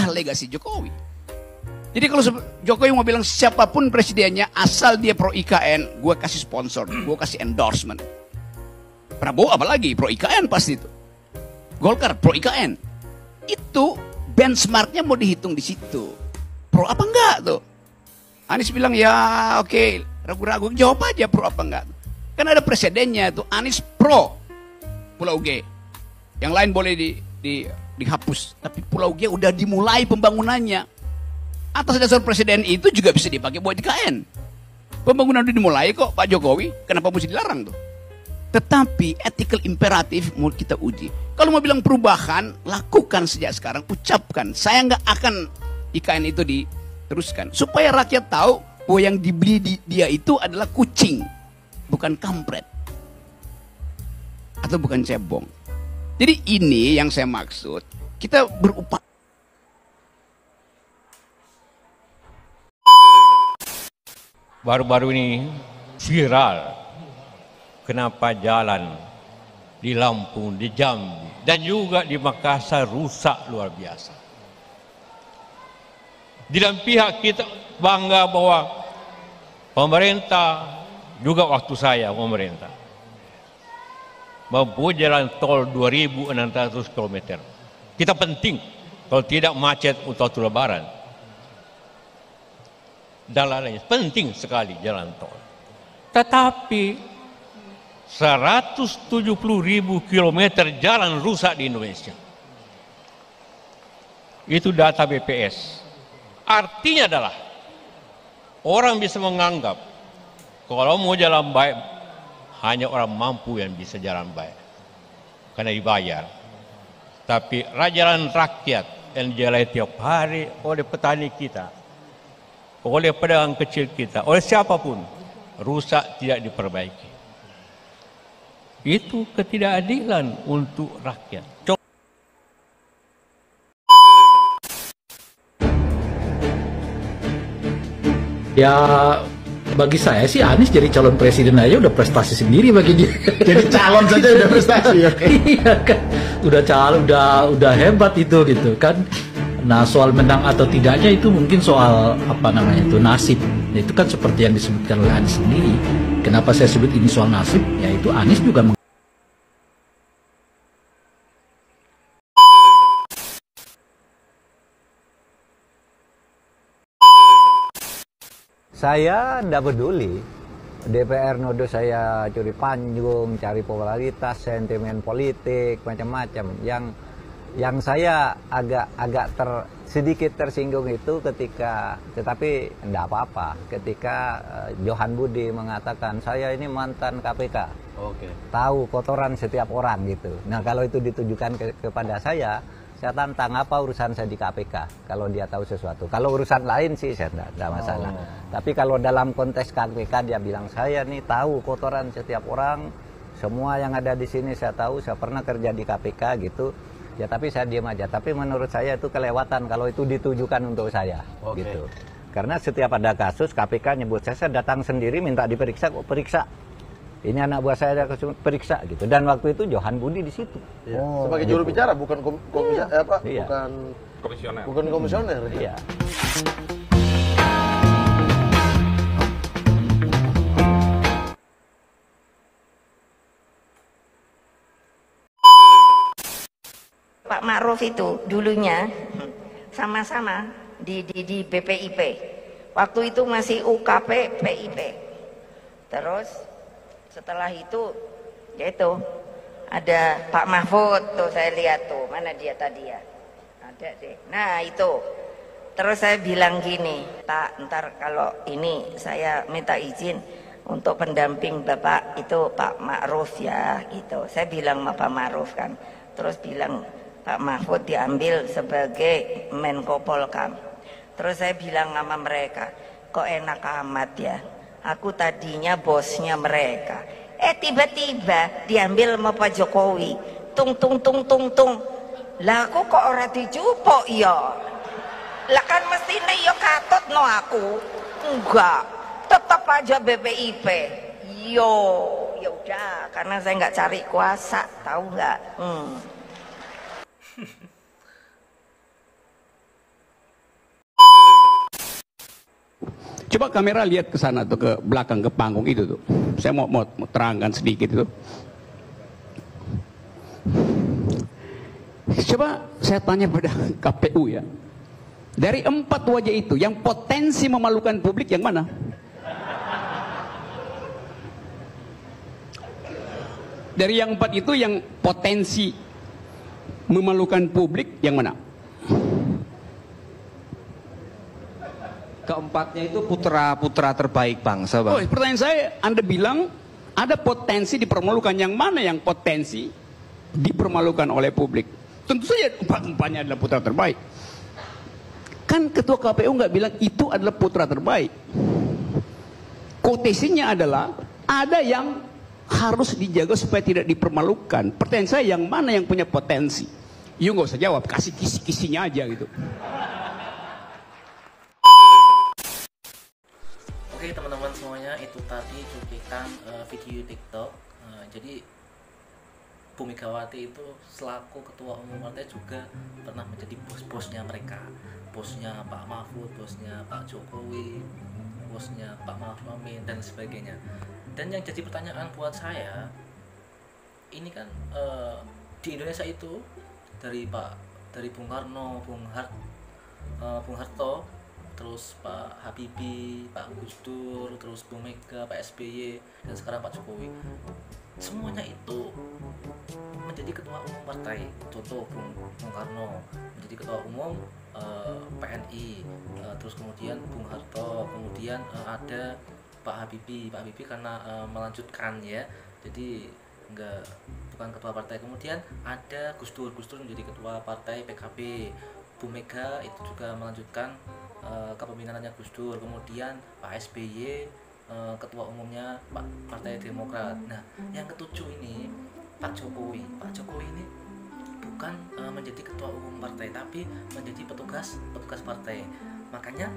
legasi Jokowi. Jadi kalau Jokowi mau bilang siapapun presidennya asal dia pro IKN, gue kasih sponsor, gue kasih endorsement. Prabowo apalagi pro IKN pasti itu. Golkar pro IKN. Itu benchmarknya mau dihitung di situ. Pro apa enggak tuh? Anies bilang ya oke, ragu-ragu, jawab aja pro apa enggak. Kan ada presidennya tuh, Anies pro Pulau G. Yang lain boleh dihapus, tapi Pulau G udah dimulai pembangunannya. Atas dasar presiden itu juga bisa dipakai buat IKN. Pembangunan udah dimulai kok Pak Jokowi, kenapa mesti dilarang tuh? Tetapi ethical imperatif mau kita uji. Kalau mau bilang perubahan, lakukan sejak sekarang, ucapkan. Saya nggak akan IKN itu diteruskan. Supaya rakyat tahu bahwa yang dibeli dia itu adalah kucing, bukan kampret. Atau bukan cebong. Jadi ini yang saya maksud, kita berupaya. Baru-baru ini viral kenapa jalan di Lampung, di Jambi, dan juga di Makassar rusak luar biasa. Di dalam pihak kita bangga bahwa pemerintah, juga waktu saya pemerintah, mempunyai jalan tol 2.600 km. Kita penting, kalau tidak macet untuk Lebaran. Dan lainnya penting sekali jalan tol. Tetapi 170.000 km jalan rusak di Indonesia. Itu data BPS. Artinya adalah orang bisa menganggap kalau mau jalan baik hanya orang mampu yang bisa jalan baik karena dibayar. Tapi jalan rakyat yang dijalani tiap hari oleh petani kita, oleh pedagang kecil kita, oleh siapapun, rusak tidak diperbaiki. Itu ketidakadilan untuk rakyat. Ya bagi saya sih Anies jadi calon presiden aja udah prestasi sendiri bagi dia. Jadi calon saja udah prestasi ya. Iya kan, udah calon, udah hebat itu gitu kan. Nah soal menang atau tidaknya itu mungkin soal apa namanya itu nasib. Itu kan seperti yang disebutkan oleh Anies sendiri. Kenapa saya sebut ini soal nasib? Ya itu Anies juga Saya tidak peduli. DPR nodo saya curi panjung, cari popularitas, sentimen politik, macam-macam. Yang saya agak sedikit tersinggung itu ketika, tetapi tidak apa-apa, ketika Johan Budi mengatakan saya ini mantan KPK. Oke. Tahu kotoran setiap orang gitu. Nah kalau itu ditujukan kepada saya tantang apa urusan saya di KPK kalau dia tahu sesuatu. Kalau urusan lain sih saya tidak masalah. Tapi kalau dalam konteks KPK dia bilang saya nih tahu kotoran setiap orang, semua yang ada di sini saya tahu, saya pernah kerja di KPK gitu. Ya tapi saya diam aja. Tapi menurut saya itu kelewatan kalau itu ditujukan untuk saya gitu. Karena setiap ada kasus KPK nyebut saya datang sendiri minta diperiksa, kok periksa. Ini anak buah saya ada periksa gitu. Dan waktu itu Johan Budi di situ. Iya. Sebagai juru bicara bukan Iya. bukan komisioner. Bukan komisioner. Iya. Pak Ma'ruf itu dulunya sama-sama di BPIP. Waktu itu masih UKP PIP. Terus setelah itu yaitu ada Pak Mahfud tuh, saya lihat tuh, mana dia tadi ya, ada deh, nah itu. Terus saya bilang gini, Pak, ntar kalau ini saya minta izin untuk pendamping Bapak itu Pak Ma'ruf ya gitu. Saya bilang sama Pak Ma'ruf kan, terus bilang Pak Mahfud diambil sebagai Menko Polkam. Terus saya bilang sama mereka, kok enak amat ya, aku tadinya bosnya mereka. Tiba-tiba diambil sama Pak Jokowi. Tung. Lah aku kok ora dijupuk ya? Lah kan mestine ya katut no aku. Enggak. Tetap aja BPIP. Yo, ya udah karena saya nggak cari kuasa, tahu nggak? Coba kamera lihat ke sana tuh, ke belakang, ke panggung itu tuh. Saya mau terangkan sedikit itu. Coba saya tanya pada KPU ya. Dari 4 wajah itu, yang potensi memalukan publik yang mana? Dari yang 4 itu, yang potensi memalukan publik yang mana? Keempatnya itu putra-putra terbaik bangsa, Bang. Oh, pertanyaan saya, Anda bilang ada potensi dipermalukan. Yang mana yang potensi dipermalukan oleh publik? Tentu saja empatnya adalah putra terbaik. Kan ketua KPU nggak bilang itu adalah putra terbaik. Kotesinya adalah ada yang harus dijaga supaya tidak dipermalukan. Pertanyaan saya, yang mana yang punya potensi? You nggak usah jawab, kasih kisi-kisinya aja gitu. Oke teman-teman semuanya, itu tadi cuplikan video TikTok. Jadi Bu Megawati itu selaku ketua umum partai juga pernah menjadi bos-bosnya mereka, bosnya Pak Mahfud, bosnya Pak Jokowi, bosnya Pak Ma'ruf Amin dan sebagainya. Dan yang jadi pertanyaan buat saya, ini kan di Indonesia itu dari Bung Karno, Bung Harto, terus Pak Habibie, Pak Gus Dur, terus Bu Mega, Pak SBY, dan sekarang Pak Jokowi, semuanya itu menjadi ketua umum partai. Contoh Bung Karno menjadi ketua umum PNI, terus kemudian Bung Harto, kemudian ada Pak Habibie karena melanjutkan ya, jadi bukan ketua partai. Kemudian ada Gus Dur menjadi ketua partai PKB. Bu Mega itu juga melanjutkan kepemimpinannya Gus Dur. Kemudian Pak SBY ketua umumnya Partai Demokrat. Nah, yang ketujuh ini Pak Jokowi ini bukan menjadi ketua umum partai, tapi menjadi petugas partai. Makanya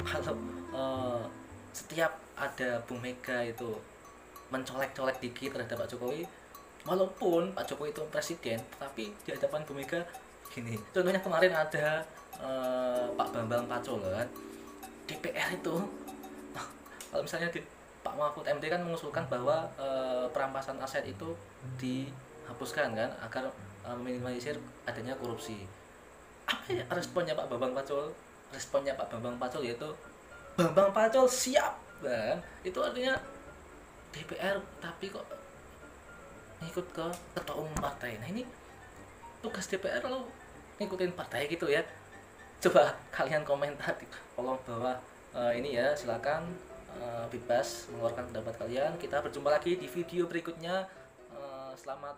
kalau setiap ada Bu Mega itu mencolek-colek dikit terhadap Pak Jokowi, walaupun Pak Jokowi itu presiden, tapi di hadapan Bu Mega gini. Contohnya kemarin ada Pak Bambang Pacul kan, DPR itu kalau misalnya Pak Mahfud MD kan mengusulkan bahwa perampasan aset itu dihapuskan kan, agar meminimalisir adanya korupsi. Apa ya responnya Pak Bambang Pacul? Responnya Pak Bambang Pacul yaitu Bambang Pacul siap, kan? Itu artinya DPR tapi kok ngikut ke ketua umum partai. Nah, ini tugas DPR lo ngikutin partai gitu ya. Coba kalian komentar di kolom bawah ini ya, silakan bebas mengeluarkan pendapat kalian. Kita berjumpa lagi di video berikutnya. Selamat